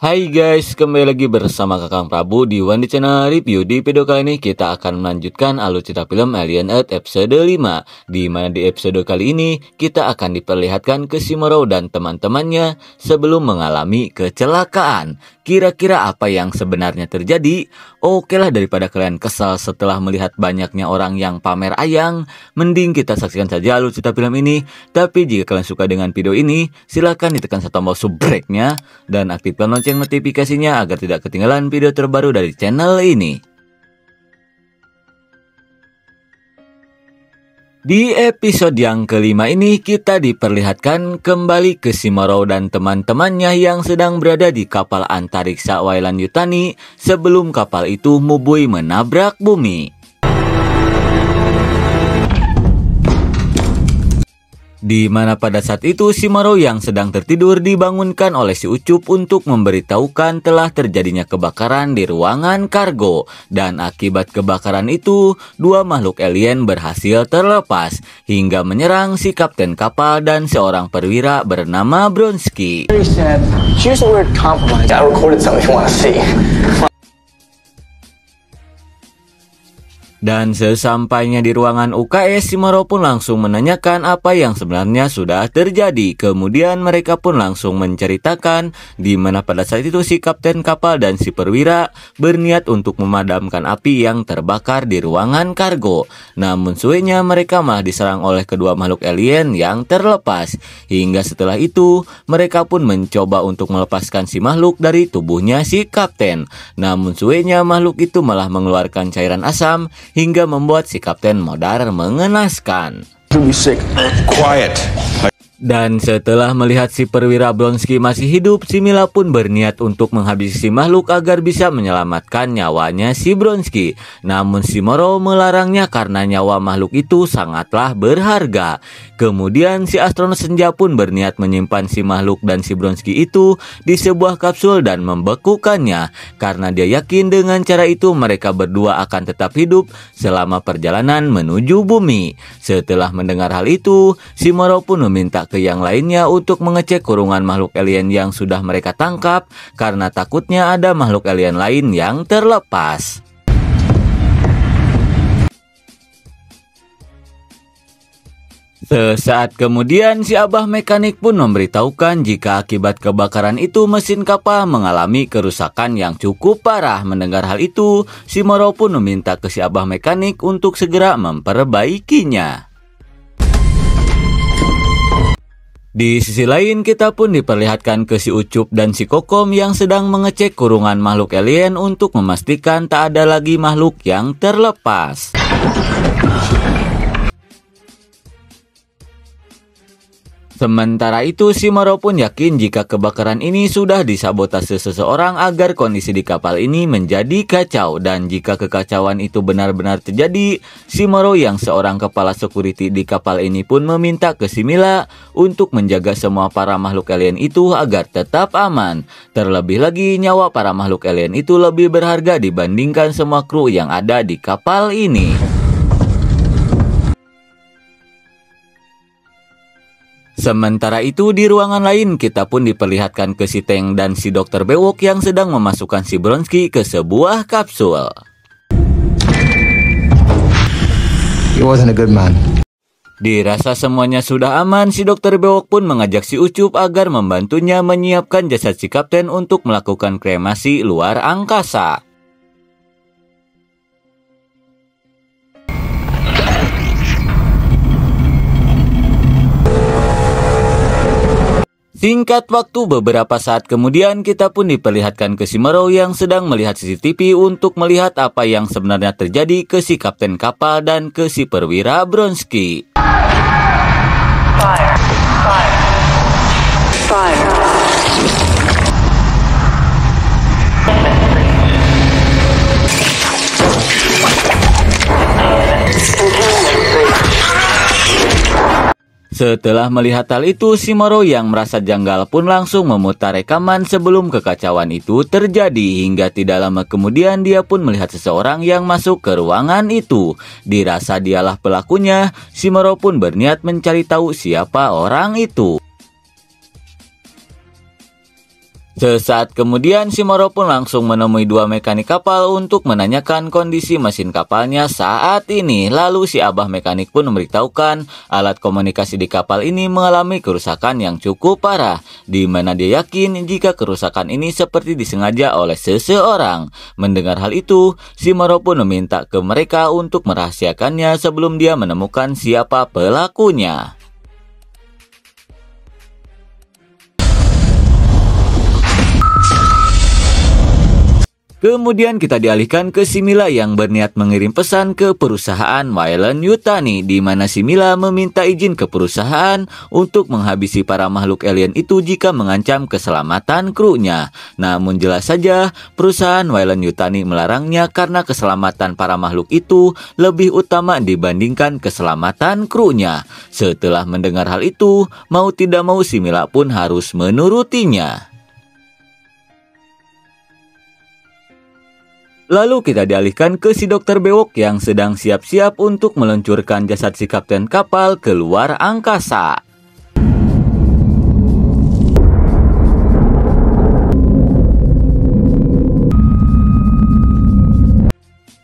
Hai guys, kembali lagi bersama Kakang Prabu di One Channel Review. Di video kali ini kita akan melanjutkan alur cerita film Alien Earth episode 5, di mana di episode kali ini kita akan diperlihatkan Kishimuro dan teman-temannya sebelum mengalami kecelakaan. Kira-kira apa yang sebenarnya terjadi? Oke lah, daripada kalian kesal setelah melihat banyaknya orang yang pamer ayang, mending kita saksikan saja alur cerita film ini. Tapi jika kalian suka dengan video ini, silahkan ditekan tombol subscribe-nya dan aktifkan lonceng notifikasinya agar tidak ketinggalan video terbaru dari channel ini. Di episode yang kelima ini kita diperlihatkan kembali Kishimuro dan teman-temannya yang sedang berada di kapal antariksa Wayland Yutani sebelum kapal itu mubui menabrak bumi. Di mana pada saat itu Shimaro yang sedang tertidur dibangunkan oleh si Ucup untuk memberitahukan telah terjadinya kebakaran di ruangan kargo. Dan akibat kebakaran itu, dua makhluk alien berhasil terlepas hingga menyerang si kapten kapal dan seorang perwira bernama Bronski. Dan sesampainya di ruangan UKS, Shimaro pun langsung menanyakan apa yang sebenarnya sudah terjadi. Kemudian mereka pun langsung menceritakan di mana pada saat itu si kapten kapal dan si perwira berniat untuk memadamkan api yang terbakar di ruangan kargo. Namun suenya mereka malah diserang oleh kedua makhluk alien yang terlepas. Hingga setelah itu mereka pun mencoba untuk melepaskan si makhluk dari tubuhnya si kapten. Namun suenya makhluk itu malah mengeluarkan cairan asam hingga membuat si kapten modar mengenaskan. Quiet. Dan setelah melihat si perwira Bronski masih hidup, si Mila pun berniat untuk menghabisi si makhluk agar bisa menyelamatkan nyawanya si Bronski. Namun Shimaro melarangnya karena nyawa makhluk itu sangatlah berharga. Kemudian si astronot senja pun berniat menyimpan si makhluk dan si Bronski itu di sebuah kapsul dan membekukannya. Karena dia yakin dengan cara itu mereka berdua akan tetap hidup selama perjalanan menuju bumi. Setelah mendengar hal itu, Shimaro pun meminta ke yang lainnya untuk mengecek kurungan makhluk alien yang sudah mereka tangkap karena takutnya ada makhluk alien lain yang terlepas. Sesaat kemudian si abah mekanik pun memberitahukan jika akibat kebakaran itu mesin kapal mengalami kerusakan yang cukup parah. Mendengar hal itu, Shimaro pun meminta ke si abah mekanik untuk segera memperbaikinya. Di sisi lain kita pun diperlihatkan ke si Ucup dan si Kokom yang sedang mengecek kurungan makhluk alien untuk memastikan tak ada lagi makhluk yang terlepas. Sementara itu Shimaro pun yakin jika kebakaran ini sudah disabotase seseorang agar kondisi di kapal ini menjadi kacau. Dan jika kekacauan itu benar-benar terjadi, Shimaro yang seorang kepala security di kapal ini pun meminta ke si Mila untuk menjaga semua para makhluk alien itu agar tetap aman. Terlebih lagi nyawa para makhluk alien itu lebih berharga dibandingkan semua kru yang ada di kapal ini. Sementara itu di ruangan lain kita pun diperlihatkan ke si Teng dan si Dokter Bewok yang sedang memasukkan si Bronski ke sebuah kapsul. He wasn't a good man. Dirasa semuanya sudah aman, si Dokter Bewok pun mengajak si Ucup agar membantunya menyiapkan jasad si kapten untuk melakukan kremasi luar angkasa. Singkat waktu beberapa saat kemudian kita pun diperlihatkan ke Shimaro yang sedang melihat CCTV untuk melihat apa yang sebenarnya terjadi ke si kapten kapal dan ke si perwira Bronski. Fire. Setelah melihat hal itu, Shimaro yang merasa janggal pun langsung memutar rekaman sebelum kekacauan itu terjadi. Hingga tidak lama kemudian dia pun melihat seseorang yang masuk ke ruangan itu. Dirasa dialah pelakunya, Shimaro pun berniat mencari tahu siapa orang itu. Sesaat kemudian si Moro pun langsung menemui dua mekanik kapal untuk menanyakan kondisi mesin kapalnya saat ini. Lalu si abah mekanik pun memberitahukan alat komunikasi di kapal ini mengalami kerusakan yang cukup parah, di mana dia yakin jika kerusakan ini seperti disengaja oleh seseorang. Mendengar hal itu, si Moro pun meminta ke mereka untuk merahasiakannya sebelum dia menemukan siapa pelakunya. Kemudian kita dialihkan ke si Mila yang berniat mengirim pesan ke perusahaan Weyland-Yutani, di mana si Mila meminta izin ke perusahaan untuk menghabisi para makhluk alien itu jika mengancam keselamatan krunya. Namun jelas saja perusahaan Weyland-Yutani melarangnya karena keselamatan para makhluk itu lebih utama dibandingkan keselamatan krunya. Setelah mendengar hal itu, mau tidak mau si Mila pun harus menurutinya. Lalu kita dialihkan ke si dokter bewok yang sedang siap-siap untuk meluncurkan jasad si kapten kapal keluar angkasa.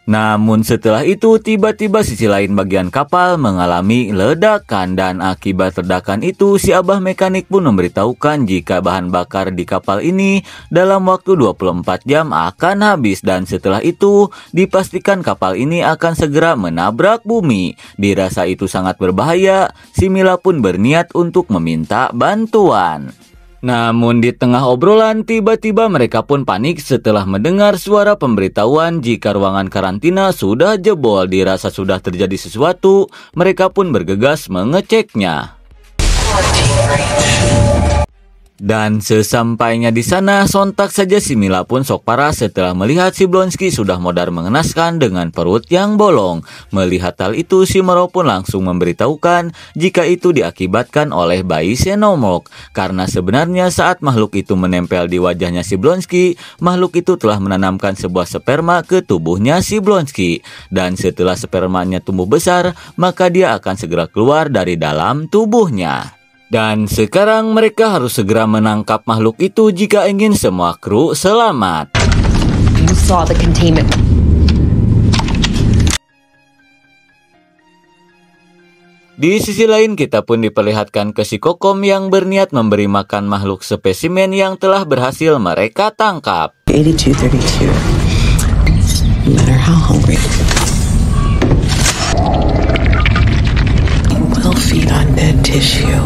Namun setelah itu tiba-tiba sisi lain bagian kapal mengalami ledakan, dan akibat ledakan itu si abah mekanik pun memberitahukan jika bahan bakar di kapal ini dalam waktu 24 jam akan habis, dan setelah itu dipastikan kapal ini akan segera menabrak bumi. Dirasa itu sangat berbahaya, si Mila pun berniat untuk meminta bantuan. Namun di tengah obrolan tiba-tiba mereka pun panik setelah mendengar suara pemberitahuan jika ruangan karantina sudah jebol. Dirasa sudah terjadi sesuatu, mereka pun bergegas mengeceknya. Dan sesampainya di sana, sontak saja si Mila pun sok parah setelah melihat si Blonsky sudah modar mengenaskan dengan perut yang bolong. Melihat hal itu, si Moro pun langsung memberitahukan jika itu diakibatkan oleh bayi Xenomorph. Karena sebenarnya saat makhluk itu menempel di wajahnya si Blonsky, makhluk itu telah menanamkan sebuah sperma ke tubuhnya si Blonsky. Dan setelah spermanya tumbuh besar, maka dia akan segera keluar dari dalam tubuhnya. Dan sekarang mereka harus segera menangkap makhluk itu jika ingin semua kru selamat. You saw the containment. Di sisi lain kita pun diperlihatkan ke si Kokom yang berniat memberi makan makhluk spesimen yang telah berhasil mereka tangkap. 8232. No matter how hungry, you will feed on dead tissue.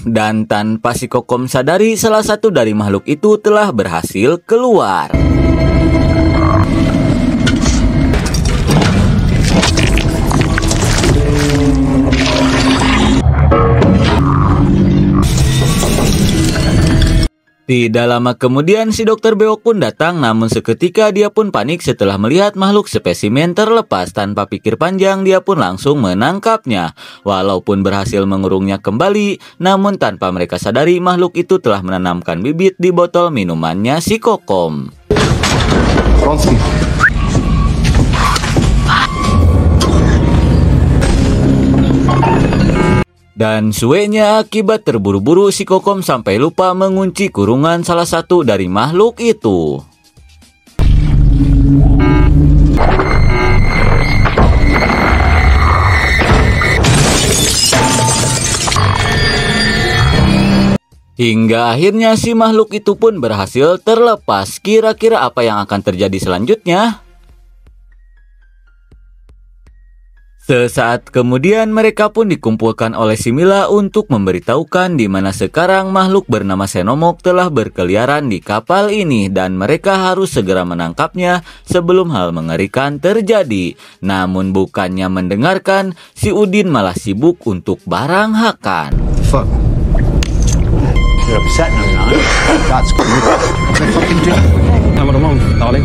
Dan tanpa si Kokom sadari, salah satu dari makhluk itu telah berhasil keluar. Tidak lama kemudian si dokter bewok pun datang, namun seketika dia pun panik setelah melihat makhluk spesimen terlepas. Tanpa pikir panjang dia pun langsung menangkapnya. Walaupun berhasil mengurungnya kembali, namun tanpa mereka sadari makhluk itu telah menanamkan bibit di botol minumannya si Kokom. Dan suenya akibat terburu-buru si Kokom sampai lupa mengunci kurungan salah satu dari makhluk itu. Hingga akhirnya si makhluk itu pun berhasil terlepas. Kira-kira apa yang akan terjadi selanjutnya? Sesaat kemudian mereka pun dikumpulkan oleh si Mila untuk memberitahukan di mana sekarang makhluk bernama Xenomorph telah berkeliaran di kapal ini dan mereka harus segera menangkapnya sebelum hal mengerikan terjadi. Namun bukannya mendengarkan, si Udin malah sibuk untuk barang hakan. Fuck. You're upset now, you know? That's good. Darling.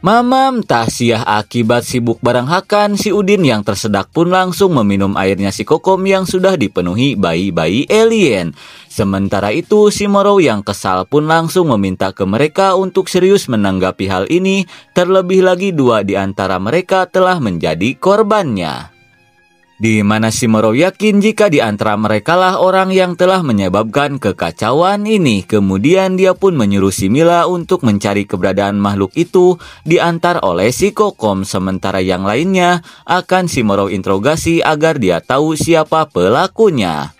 Mamam tahsiah akibat sibuk barang hakan, si Udin yang tersedak pun langsung meminum airnya si Kokom yang sudah dipenuhi bayi-bayi alien. Sementara itu si Moro yang kesal pun langsung meminta ke mereka untuk serius menanggapi hal ini, terlebih lagi dua di antara mereka telah menjadi korbannya. Di mana si Moro yakin jika di antara mereka lah orang yang telah menyebabkan kekacauan ini. Kemudian dia pun menyuruh si Mila untuk mencari keberadaan makhluk itu diantar oleh si Kokom. Sementara yang lainnya akan si Moro interogasi agar dia tahu siapa pelakunya.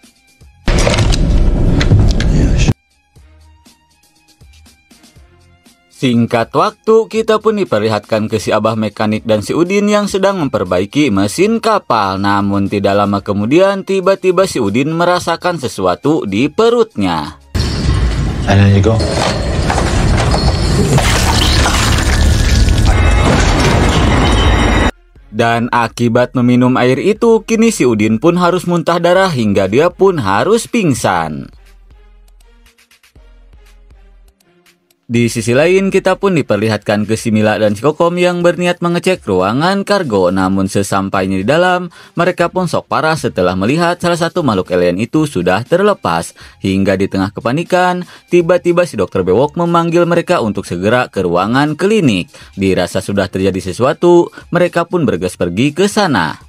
Singkat waktu, kita pun diperlihatkan ke si Abah mekanik dan si Udin yang sedang memperbaiki mesin kapal. Namun tidak lama kemudian, tiba-tiba si Udin merasakan sesuatu di perutnya. And there you go. Dan akibat meminum air itu, kini si Udin pun harus muntah darah hingga dia pun harus pingsan. Di sisi lain, kita pun diperlihatkan ke si Mila dan si Kokom yang berniat mengecek ruangan kargo. Namun sesampainya di dalam, mereka pun sok parah setelah melihat salah satu makhluk alien itu sudah terlepas. Hingga di tengah kepanikan, tiba-tiba si Dokter Bewok memanggil mereka untuk segera ke ruangan klinik. Dirasa sudah terjadi sesuatu, mereka pun bergegas pergi ke sana.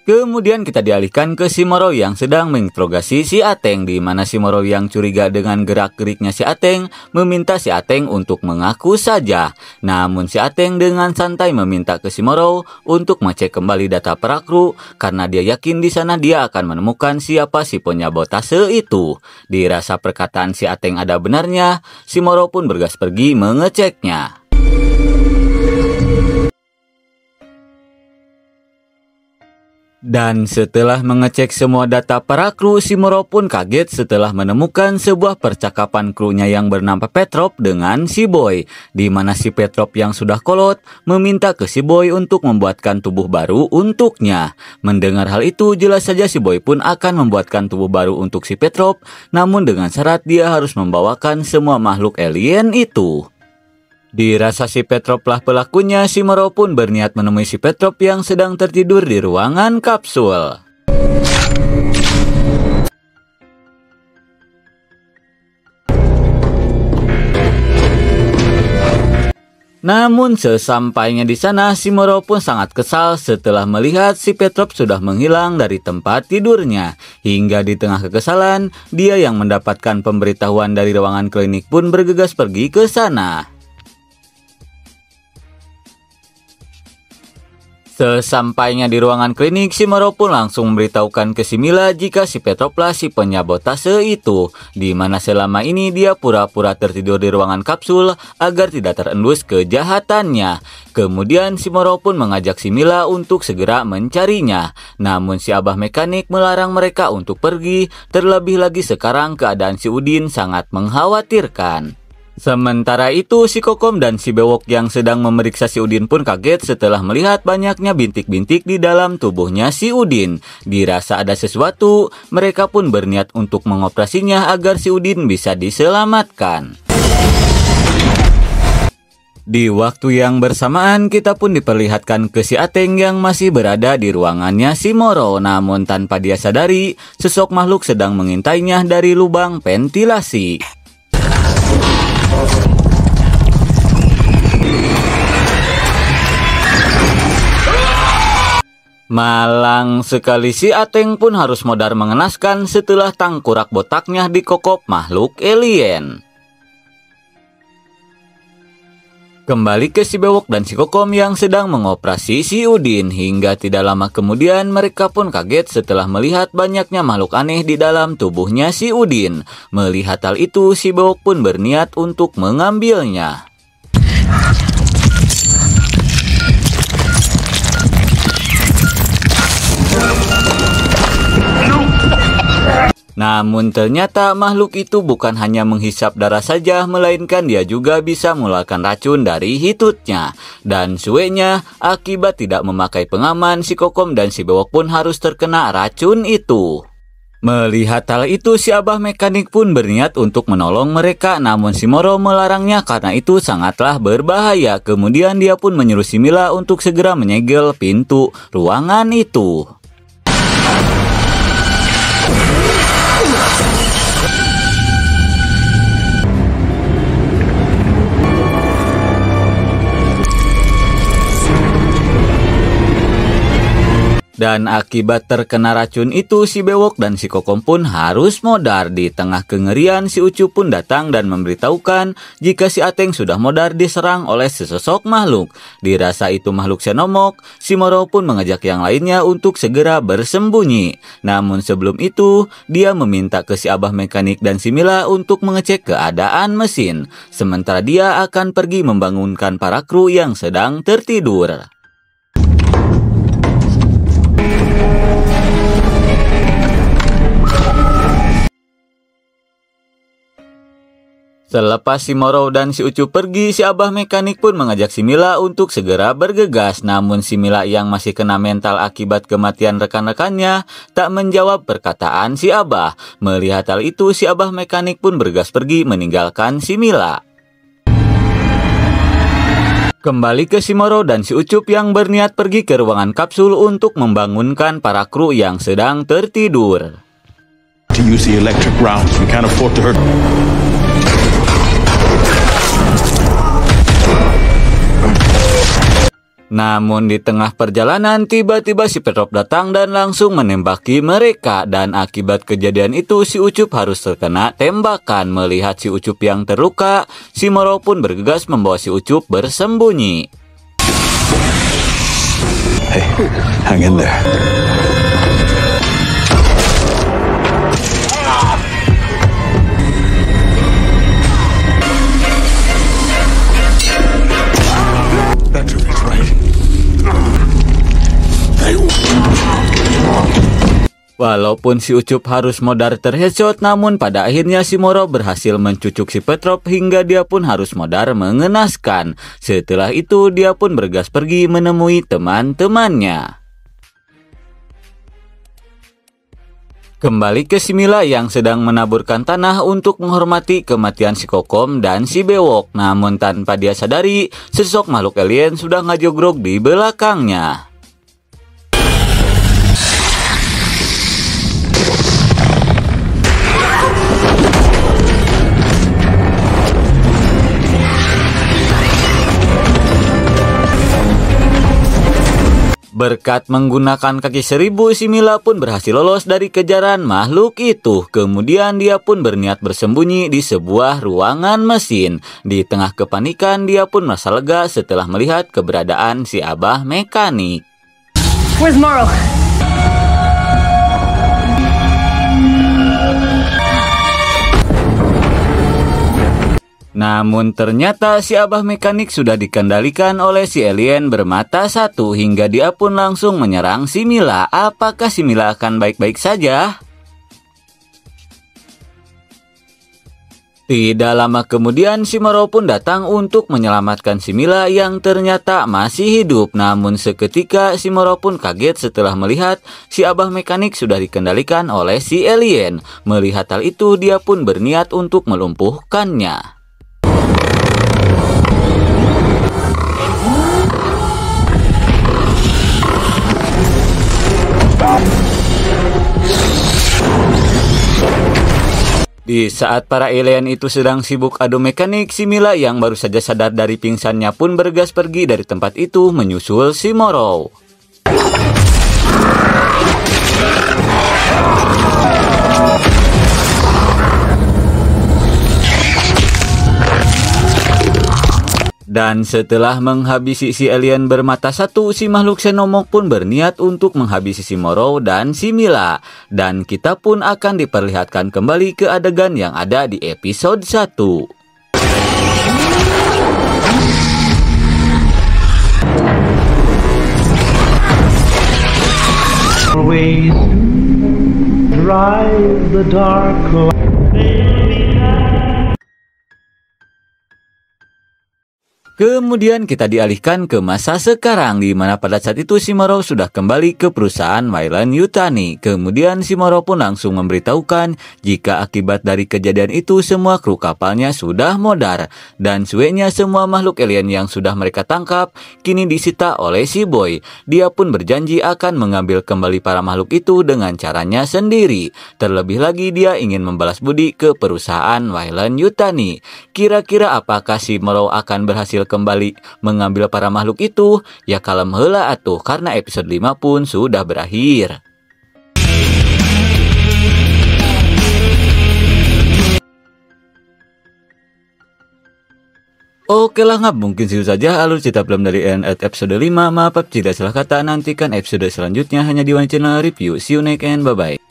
Kemudian kita dialihkan ke si Moro yang sedang menginterogasi si Ateng, di mana si Moro yang curiga dengan gerak-geriknya si Ateng meminta si Ateng untuk mengaku saja. Namun si Ateng dengan santai meminta ke si Moro untuk mengecek kembali data para kru karena dia yakin di sana dia akan menemukan siapa si penyabotase itu. Dirasa perkataan si Ateng ada benarnya, si Moro pun bergegas pergi mengeceknya. Dan setelah mengecek semua data para kru, si Moro pun kaget setelah menemukan sebuah percakapan krunya yang bernama Petrov dengan si Boy, di mana si Petrov yang sudah kolot meminta ke si Boy untuk membuatkan tubuh baru untuknya. Mendengar hal itu, jelas saja si Boy pun akan membuatkan tubuh baru untuk si Petrov, namun dengan syarat dia harus membawakan semua makhluk alien itu. Dirasa si Petrov lah pelakunya, si Moro pun berniat menemui si Petrov yang sedang tertidur di ruangan kapsul. Namun sesampainya di sana, si Moro pun sangat kesal setelah melihat si Petrov sudah menghilang dari tempat tidurnya. Hingga di tengah kekesalan, dia yang mendapatkan pemberitahuan dari ruangan klinik pun bergegas pergi ke sana. Sesampainya di ruangan klinik, si Moro pun langsung memberitahukan ke si Mila jika si Petrov lah si penyabotase itu, di mana selama ini dia pura-pura tertidur di ruangan kapsul agar tidak terendus kejahatannya. Kemudian si Moro pun mengajak si Mila untuk segera mencarinya. Namun si Abah mekanik melarang mereka untuk pergi, terlebih lagi sekarang keadaan si Udin sangat mengkhawatirkan. Sementara itu, si Kokom dan si Bewok yang sedang memeriksa si Udin pun kaget setelah melihat banyaknya bintik-bintik di dalam tubuhnya si Udin. Dirasa ada sesuatu, mereka pun berniat untuk mengoperasinya agar si Udin bisa diselamatkan. Di waktu yang bersamaan, kita pun diperlihatkan ke si Ateng yang masih berada di ruangannya si Moro. Namun tanpa dia sadari, sosok makhluk sedang mengintainya dari lubang ventilasi. Malang sekali si Ateng pun harus modar mengenaskan setelah tangkurak botaknya dikokop makhluk alien. Kembali ke si Bewok dan si Kokom yang sedang mengoperasi si Udin. Hingga tidak lama kemudian mereka pun kaget setelah melihat banyaknya makhluk aneh di dalam tubuhnya si Udin. Melihat hal itu, si Bewok pun berniat untuk mengambilnya. Namun ternyata makhluk itu bukan hanya menghisap darah saja, melainkan dia juga bisa mengeluarkan racun dari hitutnya. Dan suenya, akibat tidak memakai pengaman, si Kokom dan si Bewok pun harus terkena racun itu. Melihat hal itu, si Abah mekanik pun berniat untuk menolong mereka, namun si Moro melarangnya karena itu sangatlah berbahaya. Kemudian dia pun menyuruh si Mila untuk segera menyegel pintu ruangan itu. Dan akibat terkena racun itu, si Bewok dan si Kokom pun harus modar. Di tengah kengerian, si Ucup pun datang dan memberitahukan jika si Ateng sudah modar diserang oleh sesosok makhluk. Dirasa itu makhluk Xenomorph, si Moro pun mengajak yang lainnya untuk segera bersembunyi. Namun sebelum itu, dia meminta ke si Abah Mekanik dan si Mila untuk mengecek keadaan mesin. Sementara dia akan pergi membangunkan para kru yang sedang tertidur. Selepas si Moro dan si Ucup pergi, si Abah Mekanik pun mengajak si Mila untuk segera bergegas. Namun si Mila yang masih kena mental akibat kematian rekan-rekannya tak menjawab perkataan si Abah. Melihat hal itu, si Abah Mekanik pun bergegas pergi meninggalkan si Mila. Kembali ke si Moro dan si Ucup yang berniat pergi ke ruangan kapsul untuk membangunkan para kru yang sedang tertidur. To use the electric rounds, we can't afford to hurt. Namun di tengah perjalanan tiba-tiba si Petrov datang dan langsung menembaki mereka. Dan akibat kejadian itu si Ucup harus terkena tembakan. Melihat si Ucup yang terluka, si Moro pun bergegas membawa si Ucup bersembunyi. Hey, hang in there. Walaupun si Ucup harus modar terheadshot, namun pada akhirnya si Moro berhasil mencucuk si Petrov hingga dia pun harus modar mengenaskan. Setelah itu dia pun bergegas pergi menemui teman-temannya. Kembali ke si Mila yang sedang menaburkan tanah untuk menghormati kematian si Kokom dan si Bewok. Namun tanpa dia sadari, sesosok makhluk alien sudah ngajogrok di belakangnya. Berkat menggunakan kaki 1000, si Mila pun berhasil lolos dari kejaran makhluk itu. Kemudian dia pun berniat bersembunyi di sebuah ruangan mesin. Di tengah kepanikan, dia pun merasa lega setelah melihat keberadaan si Abah Mekanik. Where's Moro? Namun ternyata si Abah Mekanik sudah dikendalikan oleh si alien bermata satu hingga dia pun langsung menyerang si Mila. Apakah si Mila akan baik-baik saja? Tidak lama kemudian si Moro pun datang untuk menyelamatkan si Mila yang ternyata masih hidup. Namun seketika si Moro pun kaget setelah melihat si Abah Mekanik sudah dikendalikan oleh si alien. Melihat hal itu dia pun berniat untuk melumpuhkannya. Di saat para alien itu sedang sibuk adu mekanik, si Mila yang baru saja sadar dari pingsannya pun bergegas pergi dari tempat itu menyusul si Moro. Dan setelah menghabisi si alien bermata satu, si makhluk Xenomorph pun berniat untuk menghabisi si Moro dan si Mila. Dan kita pun akan diperlihatkan kembali ke adegan yang ada di episode 1. Always drive the dark light. Kemudian kita dialihkan ke masa sekarang, di mana pada saat itu si Moro sudah kembali ke perusahaan Weyland Yutani. Kemudian si Moro pun langsung memberitahukan jika akibat dari kejadian itu semua kru kapalnya sudah modar. Dan suenya semua makhluk alien yang sudah mereka tangkap kini disita oleh si Boy. Dia pun berjanji akan mengambil kembali para makhluk itu dengan caranya sendiri. Terlebih lagi dia ingin membalas budi ke perusahaan Weyland Yutani. Kira-kira apakah si Moro akan berhasil kembali mengambil para makhluk itu, ya kalem heula atuh karena episode 5 pun sudah berakhir. Oke lah ngap, mungkin segitu saja alur cerita film dari NNT episode 5. Maaf jika salah kata, nantikan episode selanjutnya hanya di One Channel Review. See you next and bye-bye.